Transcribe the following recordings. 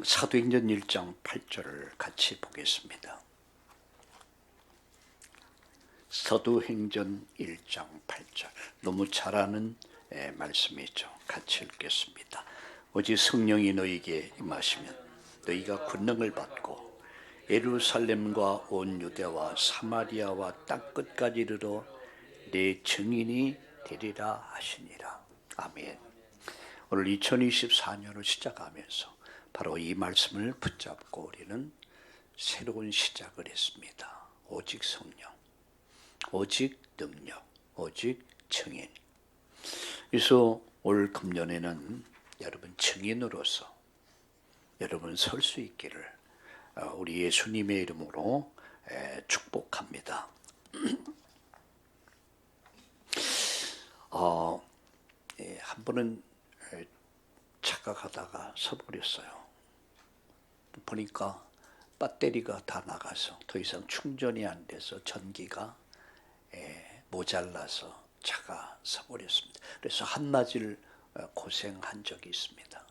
사도행전 1장 8절을 같이 보겠습니다. 사도행전 1장 8절 너무 잘 아는 말씀이죠. 같이 읽겠습니다. 오직 성령이 너희에게 임하시면 너희가 권능을 받고 예루살렘과 온 유대와 사마리아와 땅끝까지 이르러 내 증인이 되리라 하시니라. 아멘. 오늘 2024년을 시작하면서 바로 이 말씀을 붙잡고 우리는 새로운 시작을 했습니다. 오직 성령, 오직 능력, 오직 증인. 그래서 올 금년에는 여러분 증인으로서 여러분 설 수 있기를 우리 예수님의 이름으로 축복합니다. 한 번은 차가 가다가 서버렸어요. 보니까 배터리가 다 나가서 더 이상 충전이 안 돼서 전기가 모자라서 차가 서버렸습니다. 그래서 한낮을 고생한 적이 있습니다.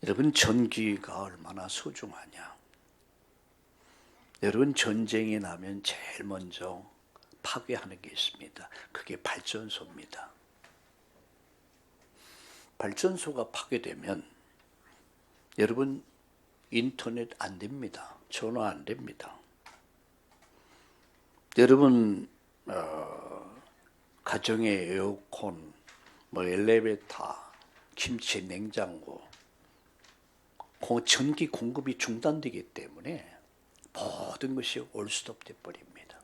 여러분, 전기가 얼마나 소중하냐. 여러분, 전쟁이 나면 제일 먼저 파괴하는 게 있습니다. 그게 발전소입니다. 발전소가 파괴되면 여러분 인터넷 안 됩니다. 전화 안 됩니다. 여러분 가정의 에어컨, 엘리베이터, 김치, 냉장고 전기 공급이 중단되기 때문에 모든 것이 올스톱 돼 버립니다.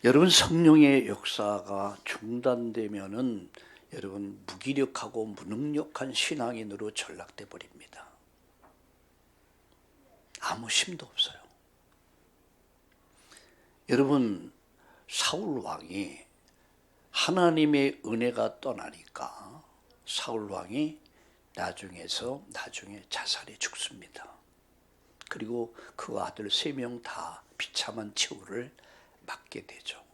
여러분, 성령의 역사가 중단되면은 여러분 무기력하고 무능력한 신앙인으로 전락돼 버립니다. 아무 힘도 없어요. 여러분, 사울 왕이 하나님의 은혜가 떠나니까 사울 왕이 나중에 자살해 죽습니다. 그리고 그 아들 3명 다 비참한 최후를 맞게 되죠.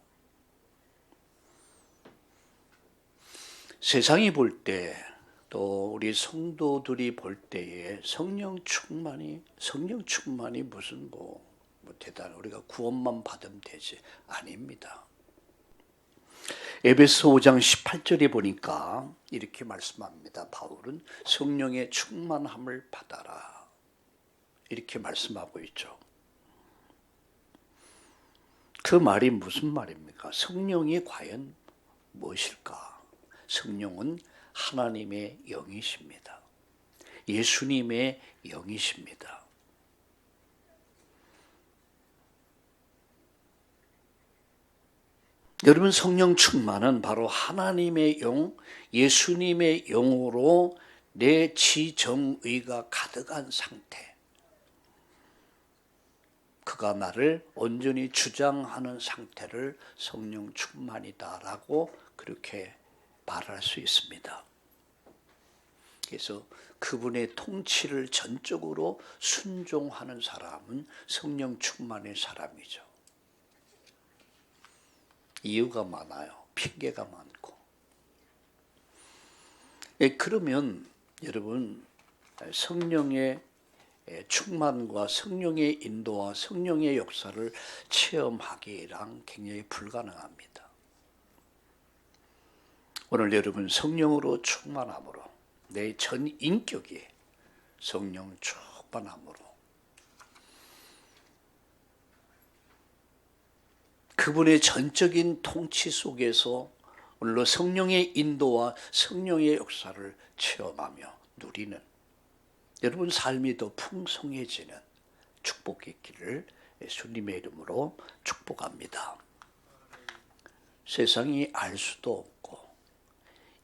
세상이 볼 때, 또 우리 성도들이 볼 때에 성령 충만이 무슨 대단 우리가 구원만 받으면 되지 아닙니다. 에베소 5장 18절에 보니까 이렇게 말씀합니다. 바울은 성령의 충만함을 받아라 이렇게 말씀하고 있죠. 그 말이 무슨 말입니까? 성령이 과연 무엇일까? 성령은 하나님의 영이십니다. 예수님의 영이십니다. 여러분, 성령 충만은 바로 하나님의 영, 예수님의 영으로 내 지정의가 가득한 상태. 그가 나를 온전히 주장하는 상태를 성령 충만이다라고 그렇게 말할 수 있습니다. 그래서 그분의 통치를 전적으로 순종하는 사람은 성령 충만의 사람이죠. 이유가 많아요. 핑계가 많고. 그러면 여러분, 성령의 충만과 성령의 인도와 성령의 역사를 체험하기랑 굉장히 불가능합니다. 오늘 여러분 성령으로 충만함으로 내 전 인격이 성령 충만함으로 그분의 전적인 통치 속에서 오늘로 성령의 인도와 성령의 역사를 체험하며 누리는 여러분 삶이 더 풍성해지는 축복의 길을 예수님의 이름으로 축복합니다. 세상이 알 수도 없고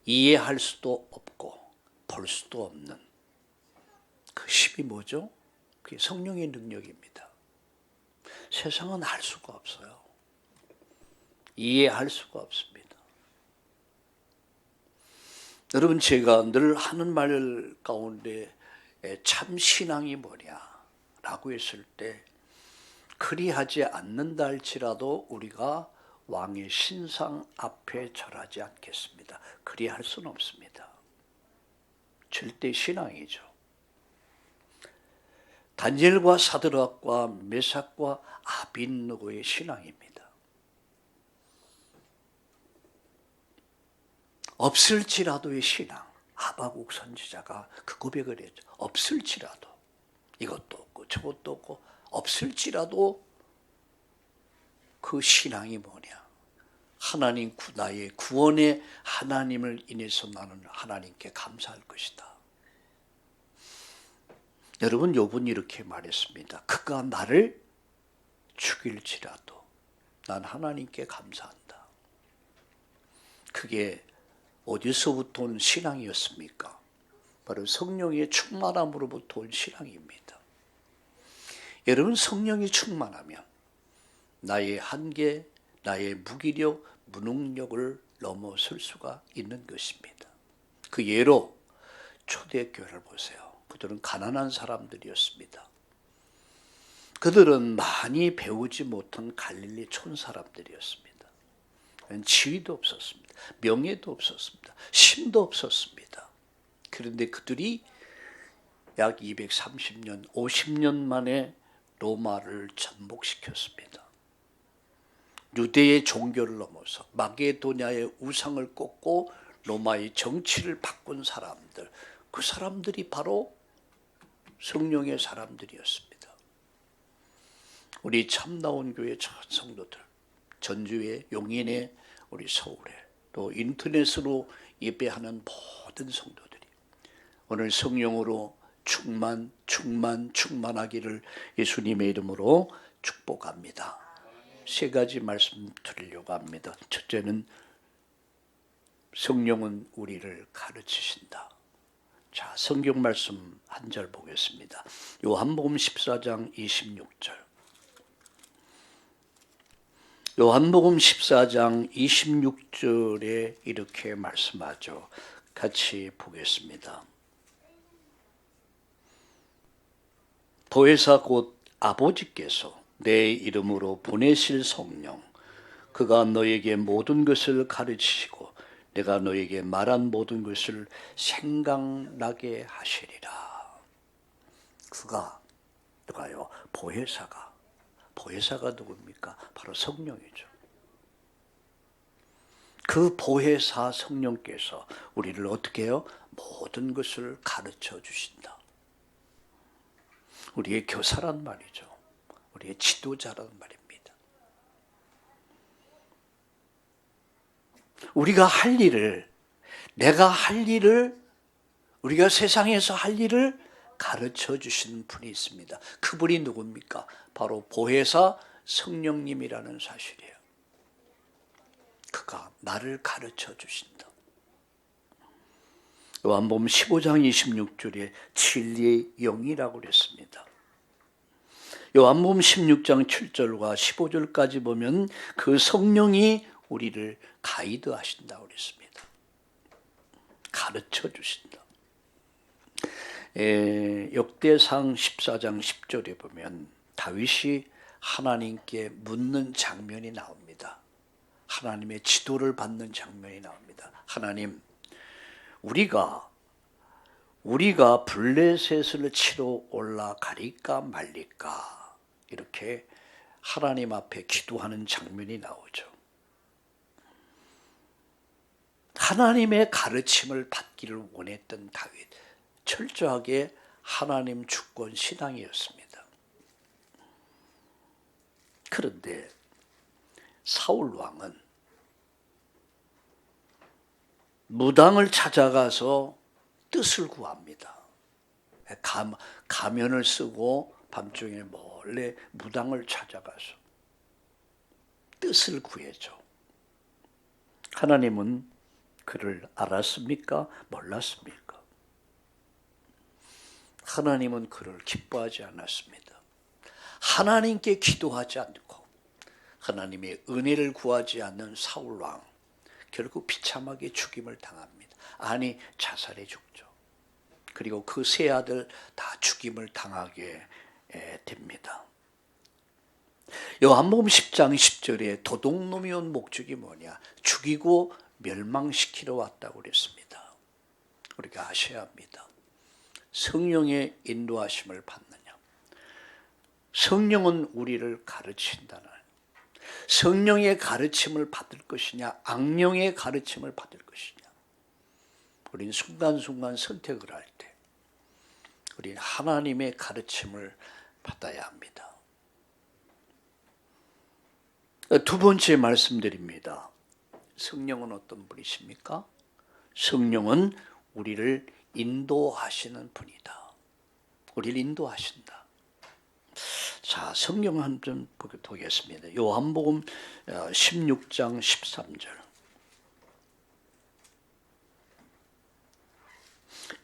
이해할 수도 없고 볼 수도 없는 그 힘이 뭐죠? 그게 성령의 능력입니다. 세상은 알 수가 없어요. 이해할 수가 없습니다. 여러분, 제가 늘 하는 말 가운데 참 신앙이 뭐냐라고 했을 때 그리하지 않는다 할지라도 우리가 왕의 신상 앞에 절하지 않겠습니다. 그리할 수는 없습니다. 절대 신앙이죠. 다니엘과 사드락과 메삭과 아벳느고의 신앙입니다. 없을지라도의 신앙. 하박국 선지자가 그 고백을 했죠. 없을지라도, 이것도 없고 저것도 없고 없을지라도 그 신앙이 뭐냐? 하나님 나의 구원의 하나님을 인해서 나는 하나님께 감사할 것이다. 여러분, 욥은 이렇게 말했습니다. 그가 나를 죽일지라도 난 하나님께 감사한다. 그게 어디서부터 온 신앙이었습니까? 바로 성령의 충만함으로부터 온 신앙입니다. 여러분, 성령이 충만하면 나의 한계, 나의 무기력, 무능력을 넘어설 수가 있는 것입니다. 그 예로 초대교회를 보세요. 그들은 가난한 사람들이었습니다. 그들은 많이 배우지 못한 갈릴리 촌 사람들이었습니다. 지위도 없었습니다. 명예도 없었습니다. 신도 없었습니다. 그런데 그들이 약 230년, 50년 만에 로마를 전복시켰습니다. 유대의 종교를 넘어서 마게도냐의 우상을 꺾고 로마의 정치를 바꾼 사람들, 그 사람들이 바로 성령의 사람들이었습니다. 우리 참나온 교회 전 성도들, 전주에, 용인에, 우리 서울에, 또 인터넷으로 예배하는 모든 성도들이 오늘 성령으로 충만하기를 예수님의 이름으로 축복합니다. 세 가지 말씀 드리려고 합니다. 첫째는 성령은 우리를 가르치신다. 자, 성경 말씀 한 절 보겠습니다. 요한복음 14장 26절. 요한복음 14장 26절에 이렇게 말씀하죠. 같이 보겠습니다. 보혜사 곧 아버지께서 내 이름으로 보내실 성령, 그가 너에게 모든 것을 가르치시고 내가 너에게 말한 모든 것을 생각나게 하시리라. 그가 누가요? 보혜사가 누굽니까? 바로 성령이죠. 그 보혜사 성령께서 우리를 어떻게 해요? 모든 것을 가르쳐 주신다. 우리의 교사란 말이죠. 우리의 지도자란 말입니다. 우리가 할 일을, 내가 할 일을, 우리가 세상에서 할 일을 가르쳐 주시는 분이 있습니다. 그분이 누굽니까? 바로 보혜사 성령님이라는 사실이에요. 그가 나를 가르쳐 주신다. 요한복음 15장 26절에 진리의 영이라고 그랬습니다. 요한복음 16장 7절과 15절까지 보면 그 성령이 우리를 가이드 하신다고 그랬습니다. 가르쳐 주신다. 역대상 14장 10절에 보면 다윗이 하나님께 묻는 장면이 나옵니다. 하나님의 지도를 받는 장면이 나옵니다. 하나님, 우리가 블레셋을 치러 올라가리까 말리까, 이렇게 하나님 앞에 기도하는 장면이 나오죠. 하나님의 가르침을 받기를 원했던 다윗, 철저하게 하나님 주권 신앙이었습니다. 그런데 사울 왕은 무당을 찾아가서 뜻을 구합니다. 가면을 쓰고 밤중에 몰래 무당을 찾아가서 뜻을 구해줘. 하나님은 그를 알았습니까? 몰랐습니까? 하나님은 그를 기뻐하지 않았습니다. 하나님께 기도하지 않고 하나님의 은혜를 구하지 않는 사울왕, 결국 비참하게 죽임을 당합니다. 아니, 자살해 죽죠. 그리고 그 세 아들 다 죽임을 당하게 됩니다. 요한복음 10장 10절에 도둑놈이 온 목적이 뭐냐? 죽이고 멸망시키러 왔다고 그랬습니다. 우리가 아셔야 합니다. 성령의 인도하심을 받느냐. 성령은 우리를 가르친다는, 성령의 가르침을 받을 것이냐 악령의 가르침을 받을 것이냐. 우리는 순간순간 선택을 할 때 우리는 하나님의 가르침을 받아야 합니다. 두 번째 말씀드립니다. 성령은 어떤 분이십니까? 성령은 우리를 인도하시는 분이다. 우리를 인도하신다. 자, 성경 한 번 보겠습니다. 요한복음 16장 13절.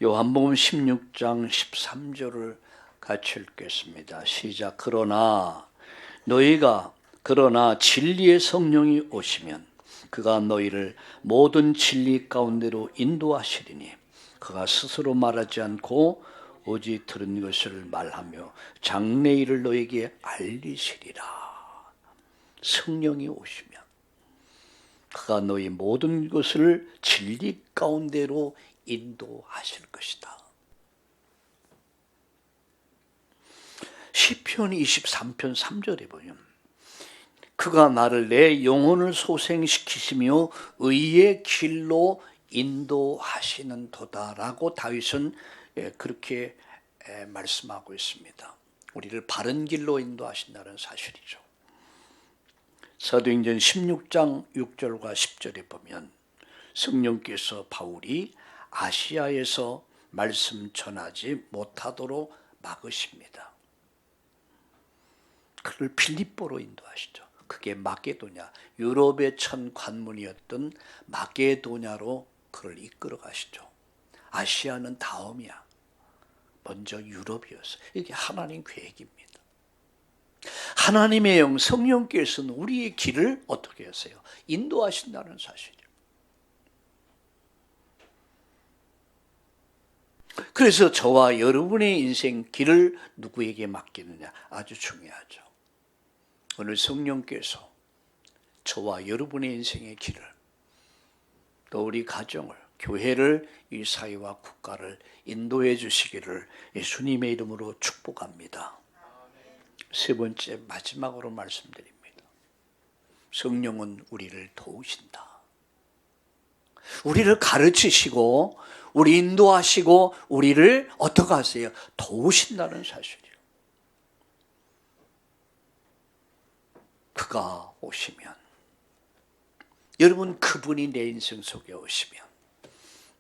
요한복음 16장 13절을 같이 읽겠습니다. 시작. 그러나 진리의 성령이 오시면 그가 너희를 모든 진리 가운데로 인도하시리니 그가 스스로 말하지 않고 오직 들은 것을 말하며 장래 일을 너에게 알리시리라. 성령이 오시면 그가 너희 모든 것을 진리 가운데로 인도하실 것이다. 시편 23편 3절에 보면 그가 나를 내 영혼을 소생시키시며 의의 길로 인도하시는 도다라고 다윗은 그렇게 말씀하고 있습니다. 우리를 바른 길로 인도하신다는 사실이죠. 사도행전 16장 6절과 10절에 보면 성령께서 바울이 아시아에서 말씀 전하지 못하도록 막으십니다. 그를 필립보로 인도하시죠. 그게 마게도냐, 유럽의 천 관문이었던 마게도냐로 그를 이끌어 가시죠. 아시아는 다음이야. 먼저 유럽이었어. 이게 하나님 계획입니다. 하나님의 영 성령께서는 우리의 길을 어떻게 하세요? 인도하신다는 사실이에요. 그래서 저와 여러분의 인생 길을 누구에게 맡기느냐 아주 중요하죠. 오늘 성령께서 저와 여러분의 인생의 길을, 또 우리 가정을, 교회를, 이 사회와 국가를 인도해 주시기를 예수님의 이름으로 축복합니다. 세 번째, 마지막으로 말씀드립니다. 성령은 우리를 도우신다. 우리를 가르치시고 우리 인도하시고 우리를 어떻게 하세요? 도우신다는 사실이에요. 그가 오시면, 여러분 그분이 내 인생 속에 오시면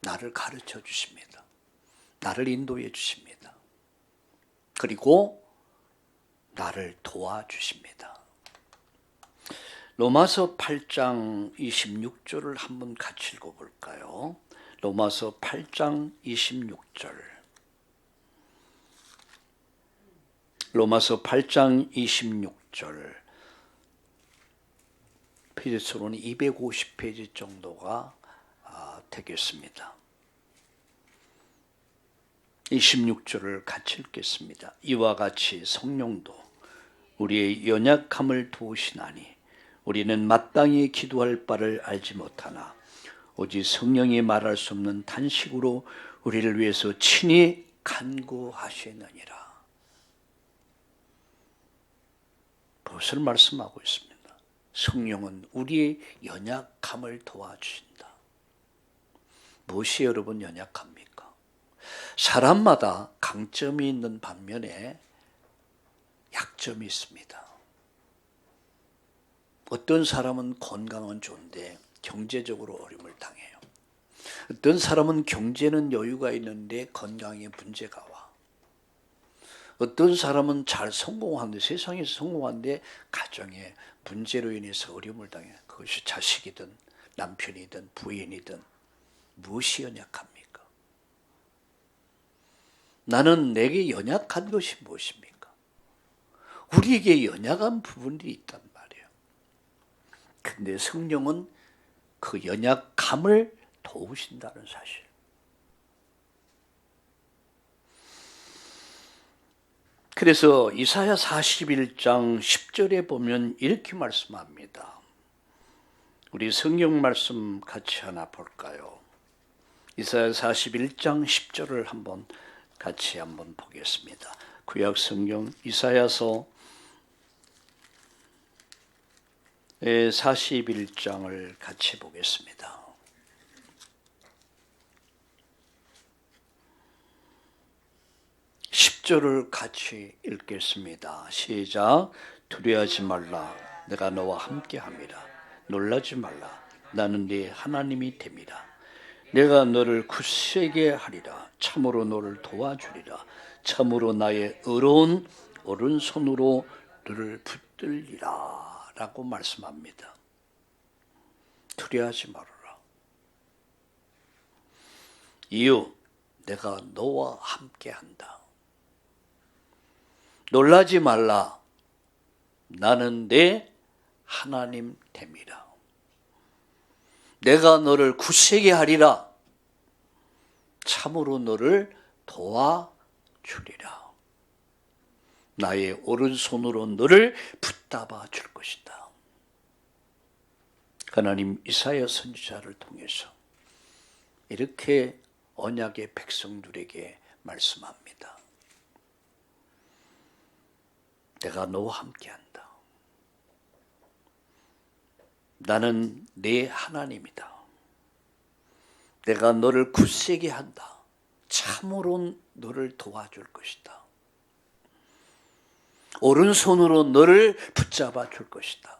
나를 가르쳐 주십니다. 나를 인도해 주십니다. 그리고 나를 도와주십니다. 로마서 8장 26절을 한번 같이 읽어볼까요? 로마서 8장 26절. 로마서 8장 26절. 페이지 수로는 250페이지 정도가 되겠습니다. 26절을 같이 읽겠습니다. 이와 같이 성령도 우리의 연약함을 도우시나니 우리는 마땅히 기도할 바를 알지 못하나 오직 성령이 말할 수 없는 탄식으로 우리를 위해서 친히 간구하시느니라. 무엇을 말씀하고 있습니다? 성령은 우리의 연약함을 도와주신다. 무엇이 여러분 연약합니까? 사람마다 강점이 있는 반면에 약점이 있습니다. 어떤 사람은 건강은 좋은데 경제적으로 어려움을 당해요. 어떤 사람은 경제는 여유가 있는데 건강에 문제가 와. 어떤 사람은 잘 성공하는데, 세상에서 성공하는데 가정에 문제로 인해서 어려움을 당해요. 그것이 자식이든 남편이든 부인이든. 무엇이 연약합니까? 나는 내게 연약한 것이 무엇입니까? 우리에게 연약한 부분들이 있단 말이에요. 근데 성령은 그 연약함을 도우신다는 사실. 그래서 이사야 41장 10절에 보면 이렇게 말씀합니다. 우리 성경 말씀 같이 하나 볼까요? 이사야 41장 10절을 같이 한번 보겠습니다. 구약 성경 이사야서 41장을 같이 보겠습니다. (10절을) 같이 읽겠습니다. 시작. 두려워하지 말라. 내가 너와 함께함이라. 놀라지 말라. 나는 네 하나님이 됨이라. 내가 너를 굳세게 하리라. 참으로 너를 도와주리라. 참으로 나의 의로운 오른손으로 너를 붙들리라 라고 말씀합니다. 두려워하지 말아라. 이유, 내가 너와 함께한다. 놀라지 말라. 나는 내 하나님 됨이라. 내가 너를 굳세게 하리라. 참으로 너를 도와주리라. 나의 오른손으로 너를 붙잡아 줄 것이다. 하나님 이사야 선지자를 통해서 이렇게 언약의 백성들에게 말씀합니다. 내가 너와 함께한다. 나는 네 하나님이다. 내가 너를 굳세게 한다. 참으로 너를 도와줄 것이다. 오른손으로 너를 붙잡아 줄 것이다.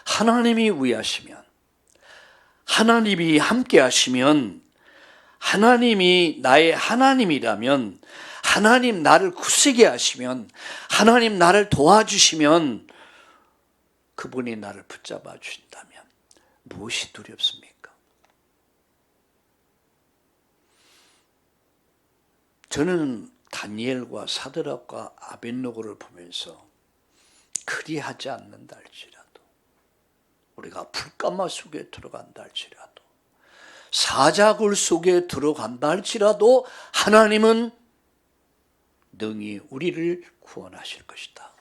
하나님이 위하시면, 하나님이 함께 하시면, 하나님이 나의 하나님이라면, 하나님 나를 굳세게 하시면, 하나님 나를 도와주시면, 그분이 나를 붙잡아 주신다면 무엇이 두렵습니까? 저는 다니엘과 사드락과 아벳느고를 보면서 그리하지 않는다 할지라도, 우리가 불가마 속에 들어간다 할지라도, 사자굴 속에 들어간다 할지라도 하나님은 능히 우리를 구원하실 것이다.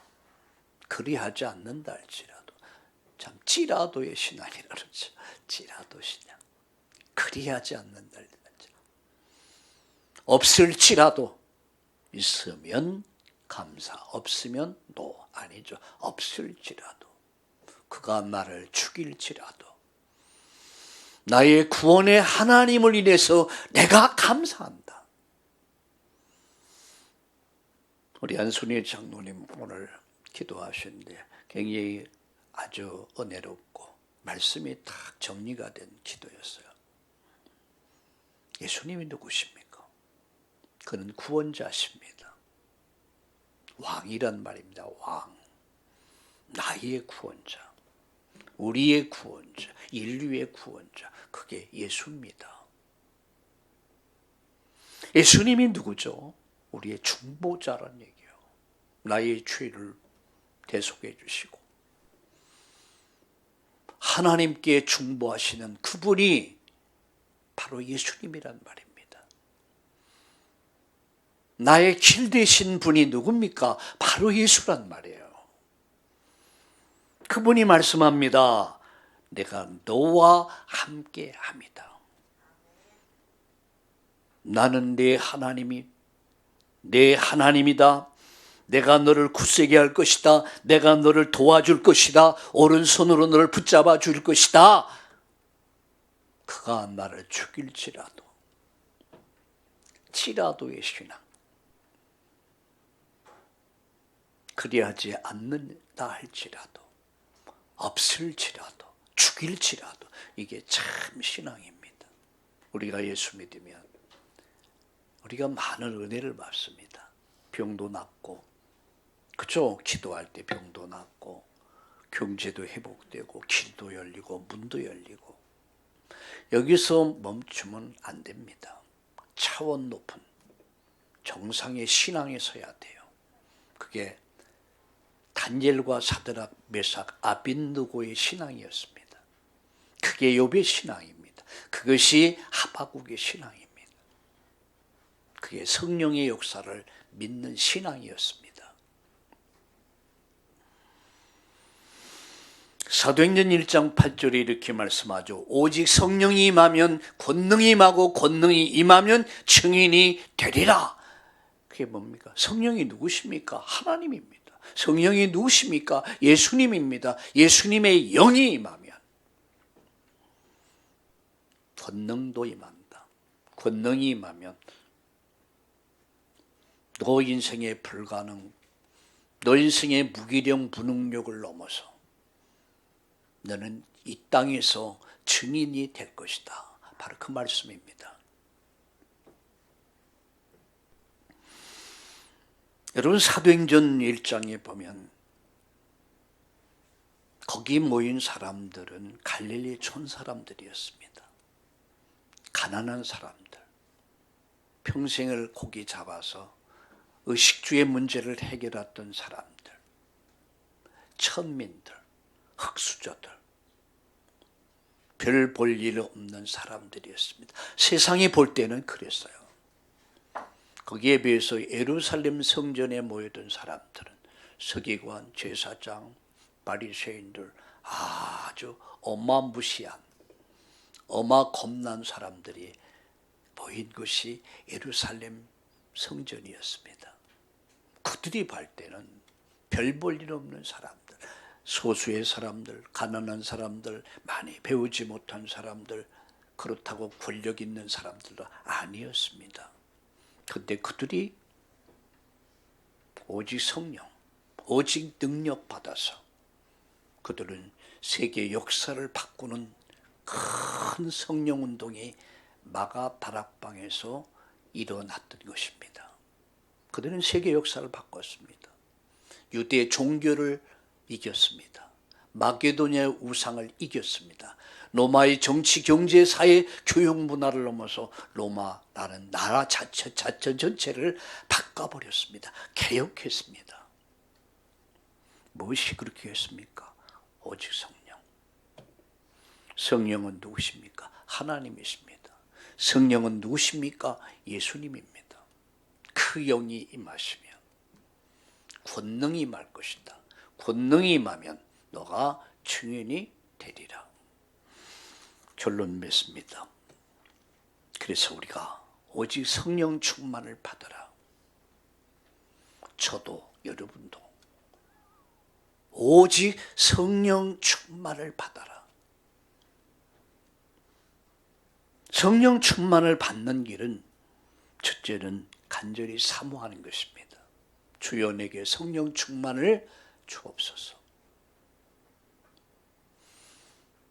그리하지 않는다 할지라도. 참 찌라도의 신앙이라 그러죠. 찌라도 신앙. 그리하지 않는다 할지라도. 없을지라도 있으면 감사, 없으면 노. 아니죠. 없을지라도, 그가 나를 죽일지라도 나의 구원의 하나님을 인해서 내가 감사한다. 우리 안순희 장로님 오늘 기도하셨는데 굉장히 아주 은혜롭고 말씀이 딱 정리가 된 기도였어요. 예수님이 누구십니까? 그는 구원자십니다. 왕이란 말입니다. 왕. 나의 구원자. 우리의 구원자. 인류의 구원자. 그게 예수입니다. 예수님이 누구죠? 우리의 중보자란 얘기예요. 나의 죄를 대속해 주시고 하나님께 중보하시는 그분이 바로 예수님이란 말입니다. 나의 길 되신 분이 누굽니까? 바로 예수란 말이에요. 그분이 말씀합니다. 내가 너와 함께 합니다. 나는 내 하나님이다. 내가 너를 굳세게 할 것이다. 내가 너를 도와줄 것이다. 오른손으로 너를 붙잡아 줄 것이다. 그가 나를 죽일지라도, 치라도의 신앙. 그리하지 않는다 할지라도, 없을지라도, 죽일지라도, 이게 참 신앙입니다. 우리가 예수 믿으면 우리가 많은 은혜를 받습니다. 병도 낫고, 그렇죠? 기도할 때 병도 낫고, 경제도 회복되고, 길도 열리고, 문도 열리고. 여기서 멈추면 안 됩니다. 차원 높은 정상의 신앙에 서야 돼요. 그게 다니엘과 사드락, 메삭, 아벳느고의 신앙이었습니다. 그게 욥의 신앙입니다. 그것이 하박국의 신앙입니다. 그게 성령의 역사를 믿는 신앙이었습니다. 사도행전 1장 8절에 이렇게 말씀하죠. 오직 성령이 임하면 권능이 임하고 권능이 임하면 증인이 되리라. 그게 뭡니까? 성령이 누구십니까? 하나님입니다. 성령이 누구십니까? 예수님입니다. 예수님의 영이 임하면 권능도 임한다. 권능이 임하면 너 인생의 불가능, 너 인생의 무기력, 무능력을 넘어서 너는 이 땅에서 증인이 될 것이다. 바로 그 말씀입니다. 여러분, 사도행전 1장에 보면 거기 모인 사람들은 갈릴리 촌 사람들이었습니다. 가난한 사람들, 평생을 고기 잡아서 의식주의 문제를 해결했던 사람들, 천민들, 흙수저들, 별 볼 일 없는 사람들이었습니다. 세상이 볼 때는 그랬어요. 거기에 비해서 예루살렘 성전에 모여든 사람들은 서기관, 제사장, 바리새인들, 아주 어마무시한, 어마겁난 사람들이 모인 것이 예루살렘 성전이었습니다. 그들이 볼 때는 별 볼 일 없는 사람들, 소수의 사람들, 가난한 사람들, 많이 배우지 못한 사람들, 그렇다고 권력 있는 사람들도 아니었습니다. 그런데 그들이 오직 성령, 오직 능력 받아서 그들은 세계 역사를 바꾸는 큰 성령 운동이 마가 다락방에서 일어났던 것입니다. 그들은 세계 역사를 바꿨습니다. 유대 종교를 이겼습니다. 마게도냐의 우상을 이겼습니다. 로마의 정치, 경제, 사회, 교육 문화를 넘어서 로마라는 나라 자체 전체를 바꿔버렸습니다. 개혁했습니다. 무엇이 그렇게 했습니까? 오직 성령. 성령은 누구십니까? 하나님이십니다. 성령은 누구십니까? 예수님입니다. 그 영이 임하시면 권능이 임할 것이다. 권능이 임하면 너가 증인이 되리라. 결론 맺습니다. 그래서 우리가 오직 성령 충만을 받으라. 저도 여러분도 오직 성령 충만을 받아라. 성령 충만을 받는 길은 첫째는 간절히 사모하는 것입니다. 주여 내게 성령 충만을 주옵소서.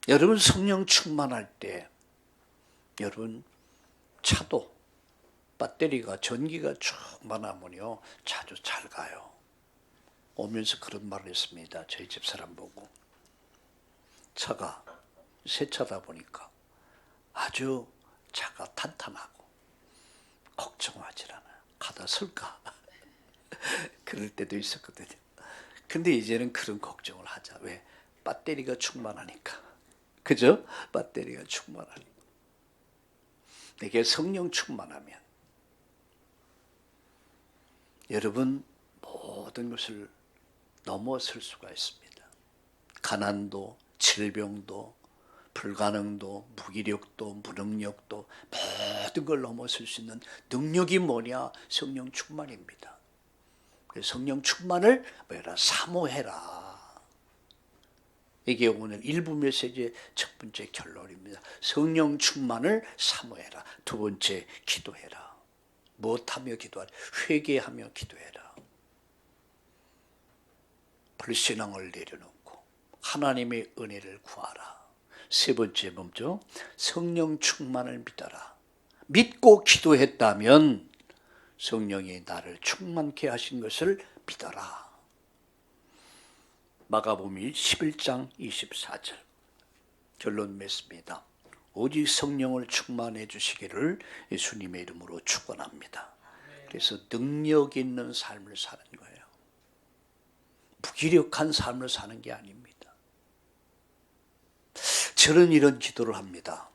여러분, 성령 충만할 때 여러분 차도 배터리가 전기가 충만하면요 자주 잘 가요. 오면서 그런 말을 했습니다. 저희 집사람 보고 차가 새 차다 보니까 아주 차가 탄탄하고 걱정하지 않아요. 가다 설까 그럴 때도 있었거든요. 근데 이제는 그런 걱정을 하자. 왜? 배터리가 충만하니까. 그죠? 배터리가 충만하니까. 내게 성령 충만하면 여러분 모든 것을 넘어설 수가 있습니다. 가난도, 질병도, 불가능도, 무기력도, 무능력도 모든 걸 넘어설 수 있는 능력이 뭐냐? 성령 충만입니다. 그래서 성령 충만을 뭐라 사모해라. 이게 오늘 1부 메시지의 첫 번째 결론입니다. 성령 충만을 사모해라. 두 번째, 기도해라. 무엇하며 기도하라? 회개하며 기도해라. 불신앙을 내려놓고 하나님의 은혜를 구하라. 세 번째 뭐죠? 성령 충만을 믿어라. 믿고 기도했다면 성령이 나를 충만케 하신 것을 믿어라. 마가복음 11장 24절 결론 맺습니다. 오직 성령을 충만해 주시기를 예수님의 이름으로 축원합니다. 그래서 능력 있는 삶을 사는 거예요. 무기력한 삶을 사는 게 아닙니다. 저는 이런 기도를 합니다.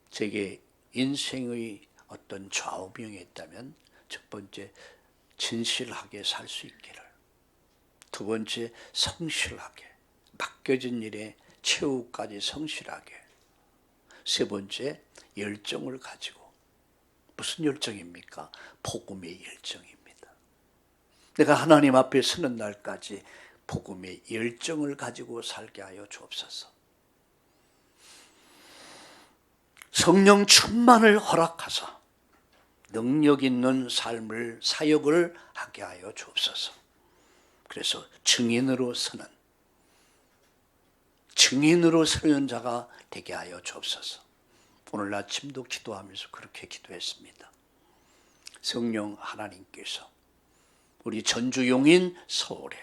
제게 인생의 어떤 좌우명이 있다면 첫 번째, 진실하게 살 수 있기를. 두 번째, 성실하게 맡겨진 일에 최후까지 성실하게. 세 번째, 열정을 가지고. 무슨 열정입니까? 복음의 열정입니다. 내가 하나님 앞에 서는 날까지 복음의 열정을 가지고 살게 하여 주옵소서. 성령 충만을 허락하사 능력 있는 삶을, 사역을 하게 하여 주옵소서. 그래서 증인으로 서는 자가 되게 하여 주옵소서. 오늘 아침도 기도하면서 그렇게 기도했습니다. 성령 하나님께서 우리 전주 용인 서울에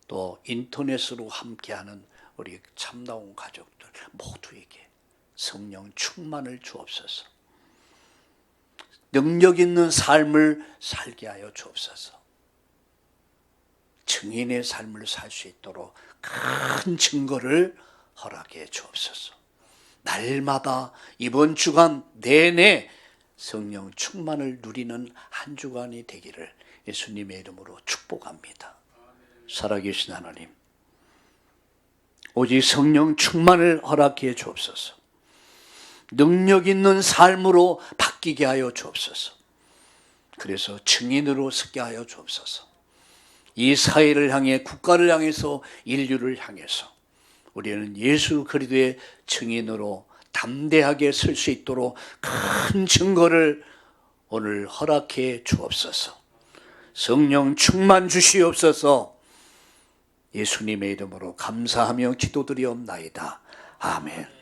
또 인터넷으로 함께하는 우리 참나온 가족들 모두에게 성령 충만을 주옵소서. 능력 있는 삶을 살게 하여 주옵소서. 증인의 삶을 살 수 있도록 큰 증거를 허락해 주옵소서. 날마다 이번 주간 내내 성령 충만을 누리는 한 주간이 되기를 예수님의 이름으로 축복합니다. 살아계신 하나님, 오직 성령 충만을 허락해 주옵소서. 능력 있는 삶으로 바뀌게 하여 주옵소서. 그래서 증인으로 서게 하여 주옵소서. 이 사회를 향해, 국가를 향해서, 인류를 향해서 우리는 예수 그리스도의 증인으로 담대하게 설 수 있도록 큰 증거를 오늘 허락해 주옵소서. 성령 충만 주시옵소서. 예수님의 이름으로 감사하며 기도드리옵나이다. 아멘.